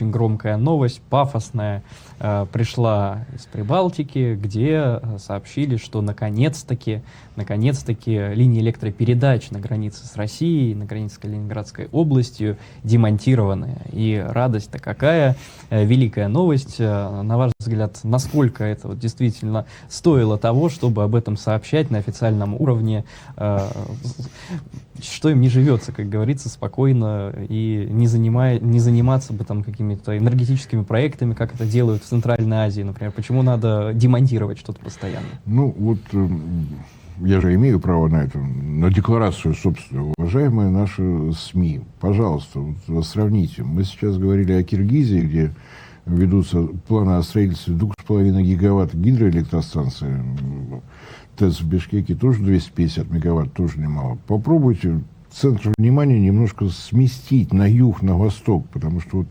очень громкая новость, пафосная, пришла из Прибалтики, где сообщили, что наконец-таки линии электропередач на границе с Россией, на границе с Калининградской областью демонтированы. И радость-то какая, великая новость. На ваш взгляд, насколько это вот действительно стоило того, чтобы об этом сообщать на официальном уровне, что им не живется, как говорится, спокойно и не заниматься бы там какими-то энергетическими проектами, как это делают в Центральной Азии, например. Почему надо демонтировать что-то постоянно? Ну, вот я же имею право на это, на декларацию, собственно. Уважаемые наши СМИ, пожалуйста, вот сравните. Мы сейчас говорили о Киргизии, где ведутся планы о строительстве 2,5 гигаватт гидроэлектростанции. ТЭЦ в Бишкеке тоже 250 мегаватт, тоже немало. Попробуйте центр внимания немножко сместить на юг, на восток, потому что вот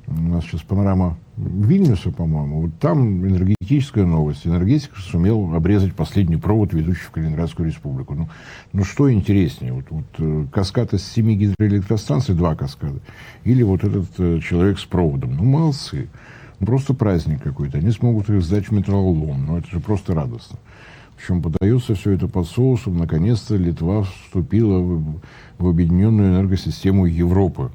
у нас сейчас панорама Вильнюса, по-моему, вот там энергетическая новость. Энергетик сумел обрезать последний провод, ведущий в Калининградскую республику. Ну что интереснее, вот каскад из 7 гидроэлектростанций, 2 каскада, или вот этот человек с проводом. Ну, молодцы. Ну, просто праздник какой-то. Они смогут их сдать в металлолом. Ну, это же просто радостно. Причем подается все это под соусом. Наконец-то Литва вступила в объединенную энергосистему Европы.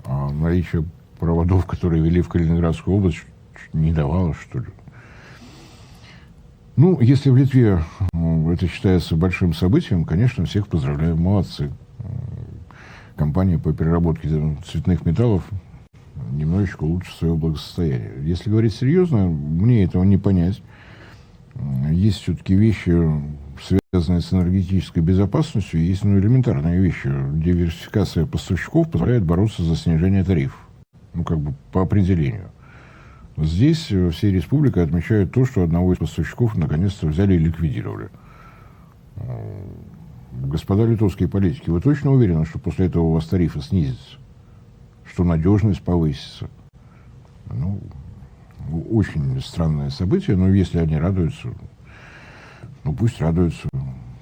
А наличие проводов, которые вели в Калининградскую область, не давало, что ли. Ну, если в Литве это считается большим событием, конечно, всех поздравляю, молодцы. Компания по переработке цветных металлов немножечко улучшит свое благосостояние. Если говорить серьезно, мне этого не понять. Есть все-таки вещи, связанные с энергетической безопасностью, есть элементарные вещи. Диверсификация поставщиков позволяет бороться за снижение тарифов. Ну, как бы по определению. Здесь всей республикой отмечают то, что одного из поставщиков наконец-то взяли и ликвидировали. Господа литовские политики, вы точно уверены, что после этого у вас тарифы снизятся? Что надежность повысится? Ну, очень странное событие, но если они радуются, ну пусть радуются.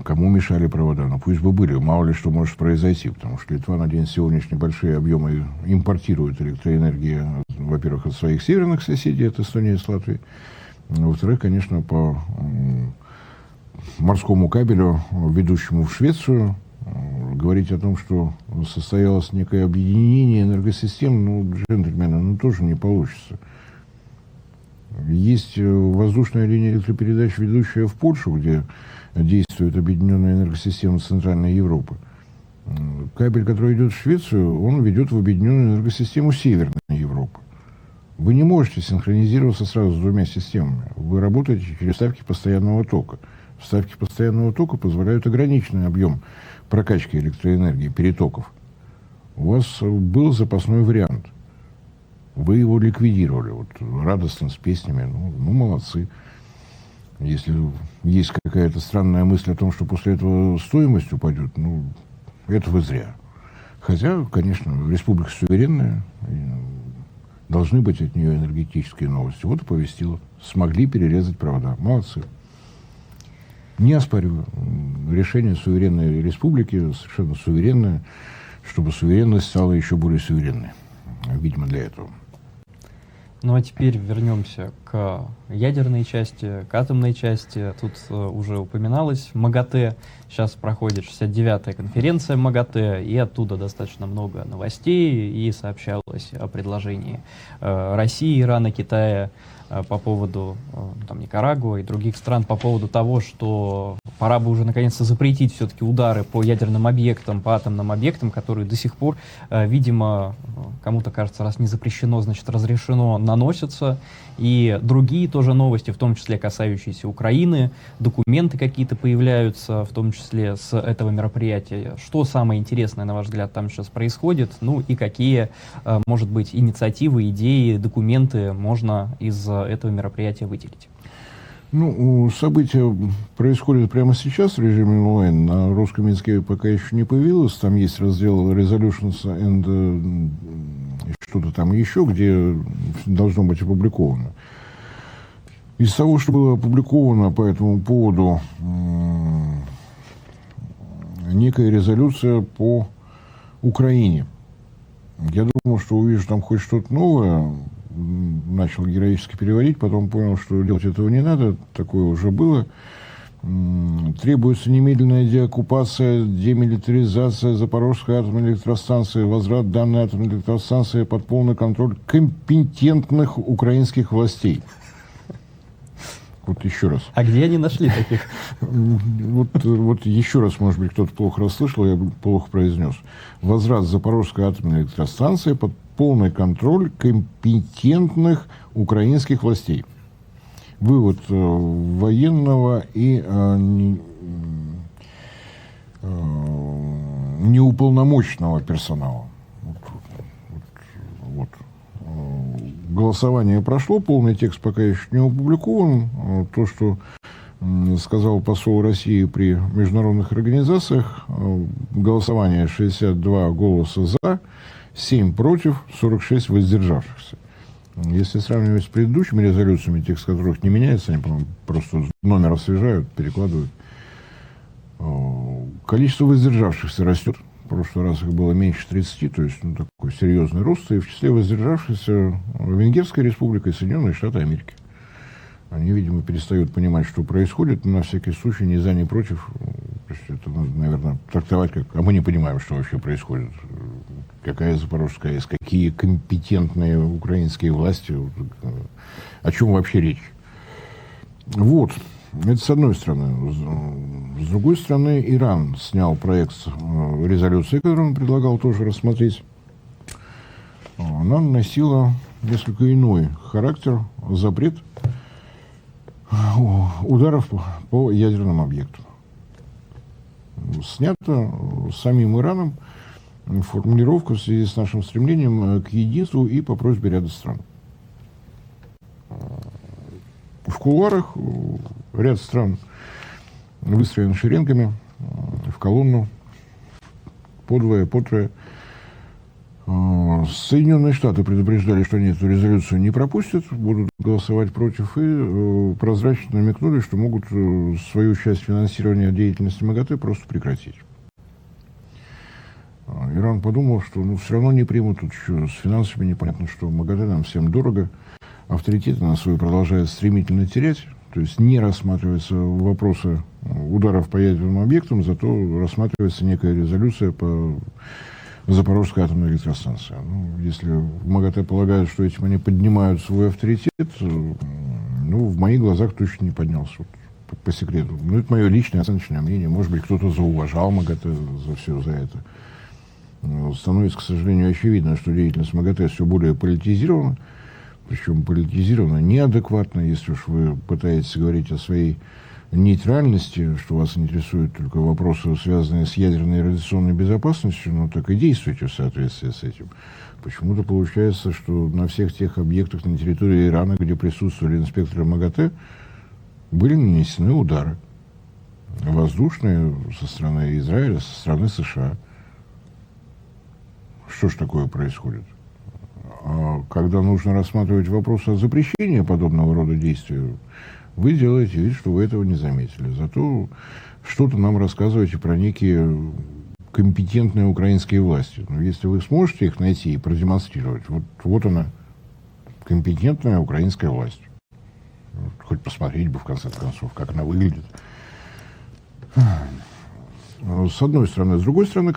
Кому мешали провода? Ну пусть бы были, мало ли что может произойти, потому что Литва на день сегодняшний большие объемы импортирует электроэнергии, во-первых, от своих северных соседей, от Эстонии и Латвии. Во-вторых, конечно, по морскому кабелю, ведущему в Швецию, говорить о том, что состоялось некое объединение энергосистем, ну, джентльмены, ну, тоже не получится. Есть воздушная линия электропередач, ведущая в Польшу, где действует объединенная энергосистема Центральной Европы. Кабель, который идет в Швецию, он ведет в объединенную энергосистему Северной Европы. Вы не можете синхронизироваться сразу с двумя системами. Вы работаете через ставки постоянного тока. Ставки постоянного тока позволяют ограниченный объем прокачки электроэнергии, перетоков. У вас был запасной вариант. Вы его ликвидировали. Вот, радостно, с песнями. Ну, молодцы. Если есть какая-то странная мысль о том, что после этого стоимость упадет, ну, это вы зря. Хотя, конечно, республика суверенная, должны быть от нее энергетические новости. Вот оповестила. Смогли перерезать провода. Молодцы. Не оспариваю. Решение суверенной республики совершенно суверенное, чтобы суверенность стала еще более суверенной. Видимо, для этого. Ну а теперь вернемся к ядерной части, к атомной части. Тут уже упоминалось МАГАТЭ. Сейчас проходит 69-я конференция МАГАТЭ, и оттуда достаточно много новостей, и сообщалось о предложении России, Ирана, Китая по поводу там, Никарагуа и других стран, по поводу того, что пора бы уже наконец-то запретить все-таки удары по ядерным объектам, по атомным объектам, которые до сих пор, видимо, кому-то кажется, раз не запрещено, значит разрешено, наносятся. И другие тоже новости, в том числе касающиеся Украины, документы какие-то появляются, в том числе с этого мероприятия. Что самое интересное, на ваш взгляд, там сейчас происходит? Ну и какие, может быть, инициативы, идеи, документы можно из этого мероприятия выделить? Ну, события происходят прямо сейчас в режиме онлайн. На русском языке пока еще не появилось. Там есть раздел Resolutions and что-то там еще, где должно быть опубликовано. Из того, что было опубликовано по этому поводу, некая резолюция по Украине. Я думал, что увижу там хоть что-то новое. Начал героически переводить, потом понял, что делать этого не надо. Такое уже было. Требуется немедленная деоккупация, демилитаризация Запорожской атомной электростанции, возврат данной атомной электростанции под полный контроль компетентных украинских властей. Вот еще раз. А где они нашли таких? Вот еще раз, может быть, кто-то плохо расслышал, я плохо произнес. Возврат Запорожской атомной электростанции под полный контроль компетентных украинских властей. Вывод военного и неуполномоченного персонала. Вот. Голосование прошло, полный текст пока еще не опубликован. То, что сказал посол России при международных организациях, голосование 62 голоса за, 7 против, 46 воздержавшихся. Если сравнивать с предыдущими резолюциями, текст которых не меняется, они, по-моему, просто номер освежают, перекладывают, количество воздержавшихся растет. В прошлый раз их было меньше 30, то есть такой серьезный рост. И в числе воздержавшихся Венгерская республика и Соединенные Штаты Америки. Они, видимо, перестают понимать, что происходит, но на всякий случай ни за, ни против. То есть это надо, наверное, трактовать как... А мы не понимаем, что вообще происходит. Какая Запорожская АЭС, какие компетентные украинские власти, о чем вообще речь. Вот. Это с одной стороны. С другой стороны, Иран снял проект резолюции, который он предлагал тоже рассмотреть. Она носила несколько иной характер, запрет ударов по ядерным объектам. Снято самим Ираном формулировка в связи с нашим стремлением к единству и по просьбе ряда стран. В кулуарах ряд стран выстроен шеренгами в колонну по двое, по трое. Соединенные Штаты предупреждали, что они эту резолюцию не пропустят, будут голосовать против, и прозрачно намекнули, что могут свою часть финансирования деятельности МАГАТЭ просто прекратить. Иран подумал, что все равно не примут, тут еще с финансами непонятно, что МАГАТЭ нам всем дорого, авторитет на свой продолжает стремительно терять, то есть не рассматриваются вопросы ударов по ядерным объектам, зато рассматривается некая резолюция по Запорожской атомной электростанции. Если в МАГАТЭ полагают, что этим они поднимают свой авторитет, в моих глазах точно не поднялся, вот, по секрету. Это мое личное оценочное мнение. Может быть, кто-то зауважал МАГАТЭ за все за это. Становится, к сожалению, очевидно, что деятельность МАГАТЭ все более политизирована, причем политизирована неадекватно. Если уж вы пытаетесь говорить о своей нейтральности, что вас интересуют только вопросы, связанные с ядерной и радиационной безопасностью, так и действуйте в соответствии с этим. Почему-то получается, что на всех тех объектах на территории Ирана, где присутствовали инспекторы МАГАТЭ, были нанесены удары. Воздушные со стороны Израиля, со стороны США. Что ж такое происходит? А когда нужно рассматривать вопросы о запрещении подобного рода действий, вы делаете вид, что вы этого не заметили. Зато что-то нам рассказываете про некие компетентные украинские власти. Но если вы сможете их найти и продемонстрировать, вот она, компетентная украинская власть. Хоть посмотреть бы, в конце концов, как она выглядит. С одной стороны. С другой стороны,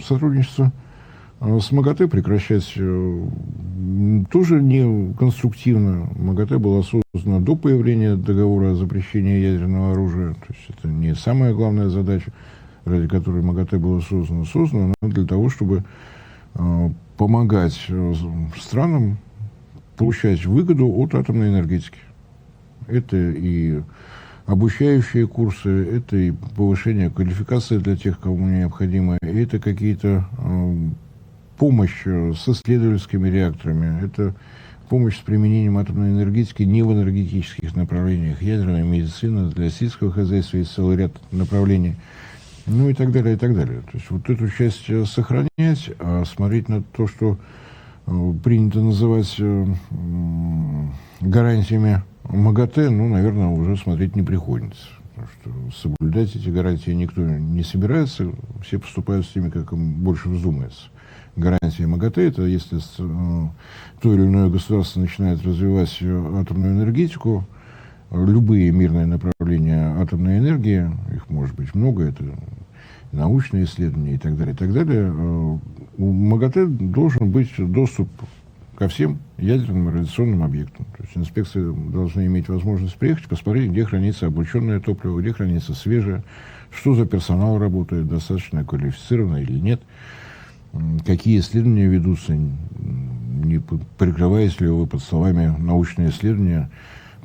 сотрудничество с МАГАТЭ прекращать тоже не конструктивно. МАГАТЭ была создана до появления договора о запрещении ядерного оружия. То есть это не самая главная задача, ради которой МАГАТЭ было создано. Создано она для того, чтобы помогать странам получать выгоду от атомной энергетики. Это и обучающие курсы, это и повышение квалификации для тех, кому необходимо, это какие-то помощь с исследовательскими реакторами, это помощь с применением атомной энергетики не в энергетических направлениях, ядерная медицина для сельского хозяйства есть целый ряд направлений, и так далее, и так далее. То есть вот эту часть сохранять, а смотреть на то, что принято называть гарантиями МАГАТЭ, наверное, уже смотреть не приходится. Потому что соблюдать эти гарантии никто не собирается, все поступают с теми, как им больше вздумается. гарантии МАГАТЭ, это если то или иное государство начинает развивать атомную энергетику, любые мирные направления атомной энергии, их может быть много, это научные исследования и так далее, у МАГАТЭ должен быть доступ ко всем ядерным и радиационным объектам. То есть инспекции должны иметь возможность приехать, посмотреть, где хранится облученное топливо, где хранится свежее, что за персонал работает, достаточно квалифицированно или нет, какие исследования ведутся, не прикрываясь ли вы под словами научные исследования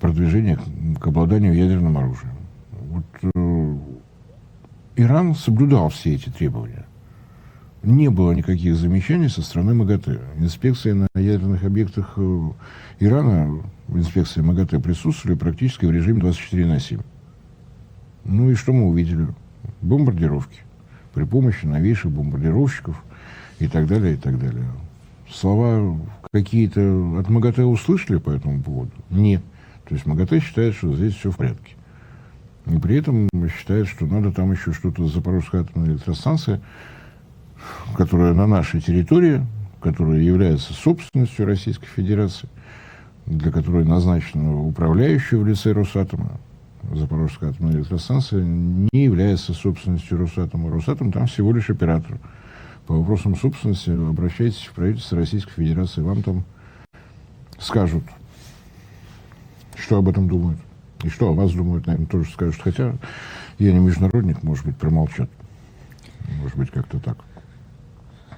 продвижения к обладанию ядерным оружием. Вот, Иран соблюдал все эти требования. Не было никаких замечаний со стороны МАГАТЭ. Инспекции на ядерных объектах Ирана, инспекции МАГАТЭ присутствовали практически в режиме 24/7. Ну и что мы увидели? Бомбардировки. При помощи новейших бомбардировщиков и так далее, и так далее. Слова какие-то от МАГАТЭ услышали по этому поводу? Нет. То есть МАГАТЭ считает, что здесь все в порядке. И при этом считает, что надо там еще что-то с Запорожской атомной электростанцией, которая на нашей территории, которая является собственностью Российской Федерации, для которой назначена управляющая в лице Росатома. Запорожская атомная электростанция не является собственностью Росатома. Росатом там всего лишь оператор. По вопросам собственности обращайтесь в правительство Российской Федерации, вам там скажут, что об этом думают. И что о вас думают, наверное, тоже скажут. Хотя я не международник, может быть, промолчат. Может быть, как-то так.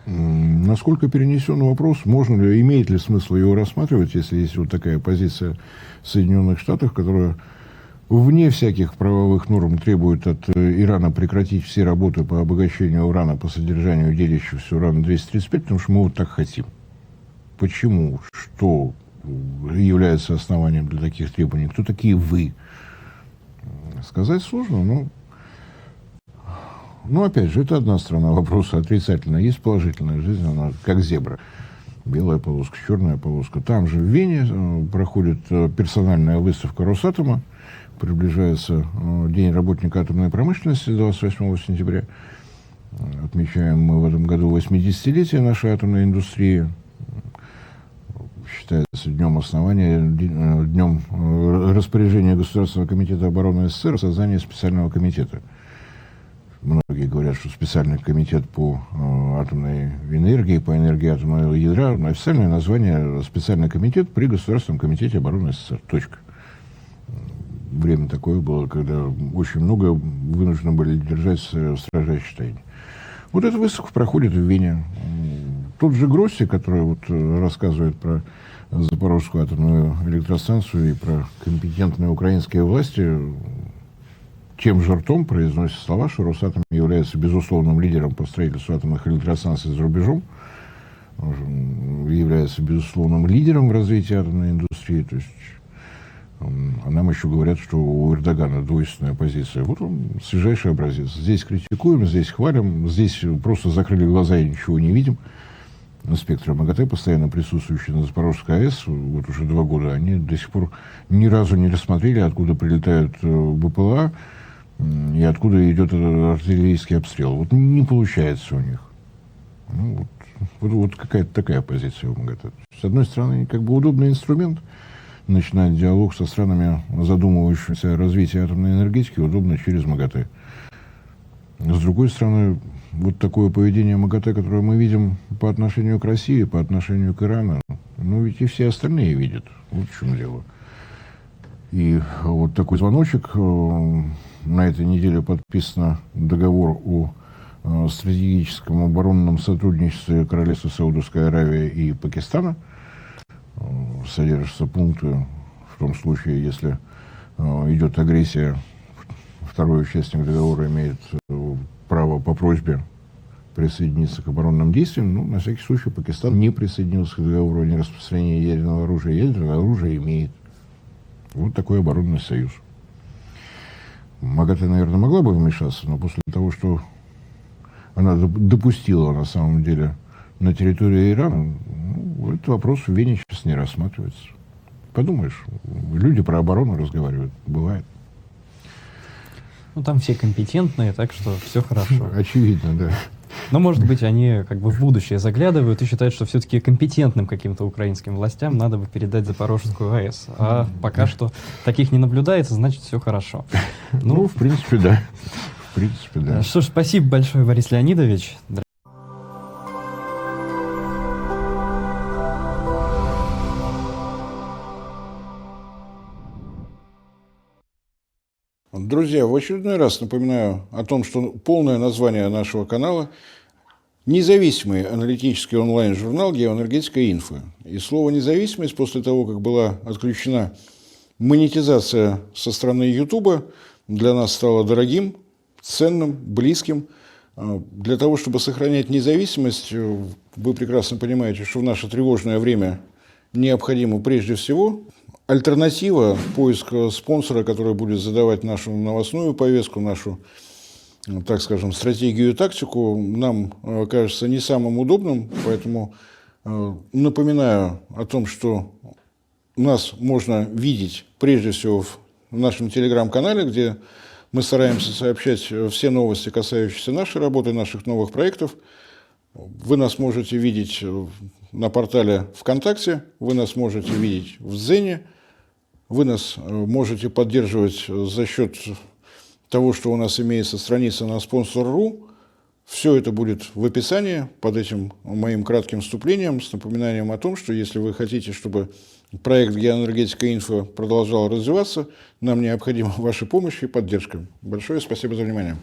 Насколько перенесен вопрос, можно ли, имеет ли смысл его рассматривать, если есть вот такая позиция Соединенных Штатов, которая вне всяких правовых норм требует от Ирана прекратить все работы по обогащению урана, по содержанию делящегося урана-235, потому что мы вот так хотим. Почему? Что является основанием для таких требований? Кто такие вы? Сказать сложно, но опять же, это одна сторона вопроса отрицательная. Есть положительная жизнь, она как зебра. Белая полоска, черная полоска. Там же в Вене проходит персональная выставка Росатома. Приближается День работника атомной промышленности 28 сентября. Отмечаем мы в этом году 80-летие нашей атомной индустрии. Считается днем основания, днем распоряжения Государственного комитета обороны СССР о создании специального комитета. Многие говорят, что специальный комитет по атомной энергии, по энергии атомного ядра, официальное название специальный комитет при Государственном комитете обороны СССР. Точка. Время такое было, когда очень много вынуждены были держать в строжайшей тайне. Вот эта выставка проходит в Вене. Тот же Гросси, который вот рассказывает про Запорожскую атомную электростанцию и про компетентные украинские власти, тем же ртом произносит слова, что Росатом является безусловным лидером по строительству атомных электростанций за рубежом, является безусловным лидером в развитии атомной индустрии. То есть, а нам еще говорят, что у Эрдогана двойственная позиция. Вот он, свежайший образец. Здесь критикуем, здесь хвалим, здесь просто закрыли глаза и ничего не видим. Инспекторы МАГАТЭ, постоянно присутствующие на Запорожской АЭС, вот уже 2 года, они до сих пор ни разу не рассмотрели, откуда прилетают БПЛА и откуда идет артиллерийский обстрел. Вот не получается у них. Ну, вот какая-то такая позиция у МАГАТЭ. С одной стороны, как бы удобный инструмент, начинать диалог со странами, задумывающимися о развитии атомной энергетики, удобно через МАГАТЭ. С другой стороны, вот такое поведение МАГАТЭ, которое мы видим по отношению к России, по отношению к Ирану, ну ведь и все остальные видят. Вот в чем дело. И вот такой звоночек. На этой неделе подписан договор о стратегическом оборонном сотрудничестве Королевства Саудовской Аравии и Пакистана. Содержатся пункты в том случае, если идет агрессия, второй участник договора имеет право по просьбе присоединиться к оборонным действиям. Ну, на всякий случай, Пакистан не присоединился к договору о нераспространении ядерного оружия. Ядерное оружие имеет. Вот такой оборонный союз. МАГАТЭ, наверное, могла бы вмешаться, но после того, что она допустила на самом деле на территории Ирана, ну, этот вопрос в Вене сейчас не рассматривается. Подумаешь, люди про оборону разговаривают. Бывает. Ну, там все компетентные, так что все хорошо. Очевидно, да. Но, может быть, они как бы в будущее заглядывают и считают, что все-таки компетентным каким-то украинским властям надо бы передать Запорожскую АЭС. А пока что таких не наблюдается, значит, все хорошо. Ну, в принципе, да. В принципе, да. Что ж, спасибо большое, Борис Леонидович. Друзья, в очередной раз напоминаю о том, что полное название нашего канала – независимый аналитический онлайн-журнал «Геоэнергетика Инфо». И слово «независимость» после того, как была отключена монетизация со стороны Ютуба, для нас стало дорогим, ценным, близким. Для того, чтобы сохранять независимость, вы прекрасно понимаете, что в наше тревожное время необходимо прежде всего альтернатива, поиск спонсора, который будет задавать нашу новостную повестку, нашу, так скажем, стратегию и тактику, нам кажется не самым удобным. Поэтому напоминаю о том, что нас можно видеть прежде всего в нашем телеграм-канале, где мы стараемся сообщать все новости, касающиеся нашей работы, наших новых проектов. Вы нас можете видеть на портале ВКонтакте, вы нас можете видеть в Дзене, вы нас можете поддерживать за счет того, что у нас имеется страница на Sponsor.ru. Все это будет в описании под этим моим кратким вступлением с напоминанием о том, что если вы хотите, чтобы проект «Геоэнергетика Инфо» продолжал развиваться, нам необходима ваша помощь и поддержка. Большое спасибо за внимание.